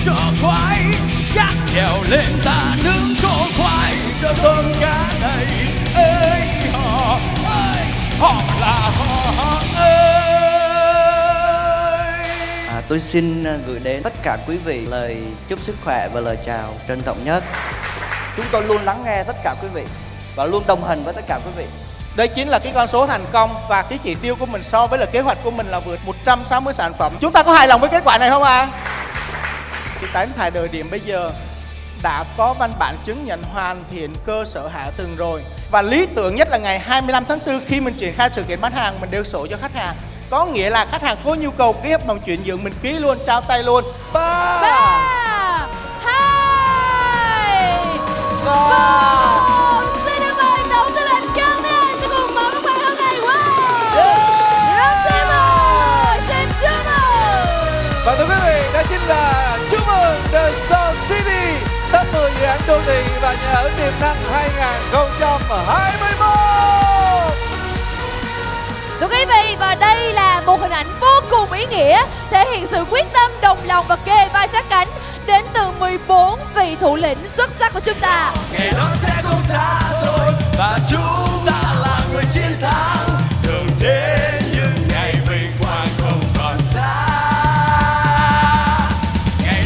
cho khoái, gác trèo lên ta nướng cho khoái cho thơm cá này. Ê họ là họ ơi. Tôi xin gửi đến tất cả quý vị lời chúc sức khỏe và lời chào trân trọng nhất. Chúng tôi luôn lắng nghe tất cả quý vị và luôn đồng hành với tất cả quý vị. Đây chính là cái con số thành công và cái chỉ tiêu của mình so với là kế hoạch của mình là vượt 160 sản phẩm. Chúng ta có hài lòng với kết quả này không ạ? Thì đến thời điểm bây giờ đã có văn bản chứng nhận hoàn thiện cơ sở hạ tầng rồi. Và lý tưởng nhất là ngày 25 tháng 4 khi mình triển khai sự kiện bán hàng mình đều sổ cho khách hàng. Có nghĩa là khách hàng có nhu cầu ký hợp đồng chuyển nhượng mình ký luôn, trao tay luôn. 3 2 1. Xin được mời tổng tư lệnh Trương Mỹ Anh sẽ cùng mở các bạn hôm nay. Wow! Rất xin mời, xin chúc mừng. Và thưa quý vị, đó chính là chúc mừng The Sun City top 10 dự án đô thị và nhà ở tiềm năng 2021. Thưa quý vị, và đây là một hình ảnh vô cùng ý nghĩa thể hiện sự quyết tâm, đồng lòng và kề vai sát cánh đến từ 14 vị thủ lĩnh xuất sắc của chúng ta. Ngày đó sẽ không xa rồi và chúng ta là người chiến thắng, đường đến những ngày vinh quang không còn xa. Ngày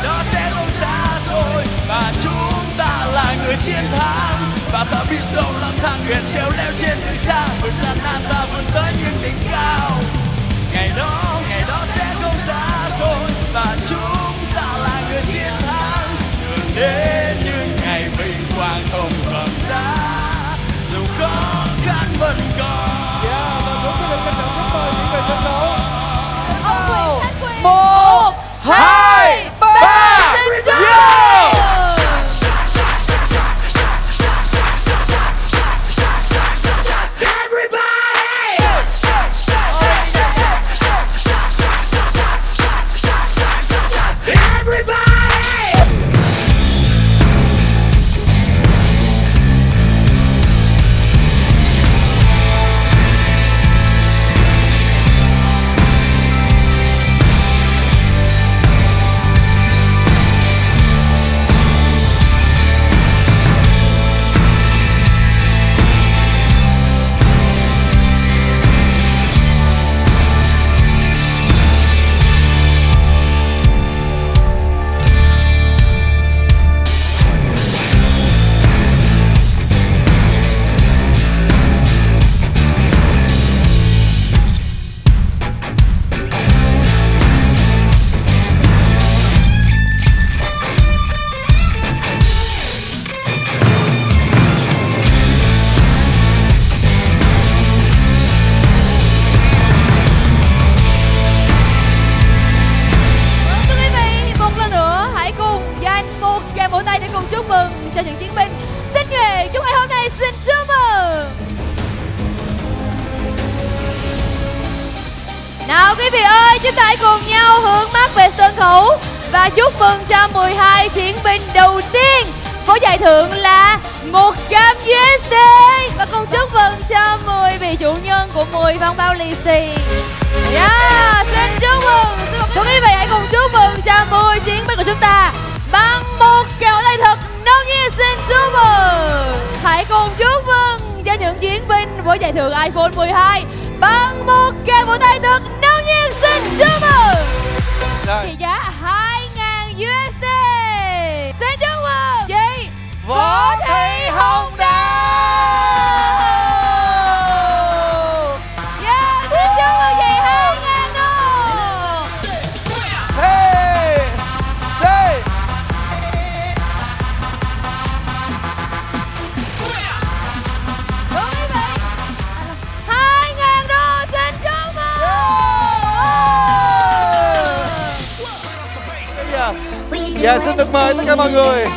đó sẽ không xa rồi và chúng ta là người chiến thắng, và ta biết dẫu lắm thang nguyện treo leo trên núi xa, với gian nan ta vươn tới những đỉnh cao. Ngày đó sẽ không xa rồi và chúng ta là người chiến thắng, đường đến những ngày vinh quang không còn xa, dù khó khăn vẫn còn. Và cũng xin được trân trọng chúc mời những người sân khấu. Ông Quyền Khánh Quyền. 1 2 3. Xin chúc mừng. Cho những chiến binh tinh nhuệ chúng ngày hôm nay, xin chúc mừng. Nào quý vị ơi, chúng ta hãy cùng nhau hướng mắt về sân khấu và chúc mừng cho 12 chiến binh đầu tiên. Với giải thưởng là 100 USD và cùng chúc mừng cho 10 vị chủ nhân của 10 phong bao lì xì. Xin chúc mừng. Thưa quý vị, hãy cùng chúc mừng cho 10 chiến binh của chúng ta bằng một tràng vỗ tay thật nồng nhiệt. Xin chúc mừng. Hãy cùng chúc mừng cho những chiến binh với giải thưởng iPhone 12 bằng một tràng vỗ tay thật nồng nhiệt. Xin chúc mừng. Trị giá 2.000 USD. Xin chúc mừng chị Võ Thị Hồng Đào. Xin chúc mừng chị 2.000 đô. Hey, hey. Đúng quý vị, 2.000 đô. Xin chúc mừng. Dạ, xin được mời tất cả mọi người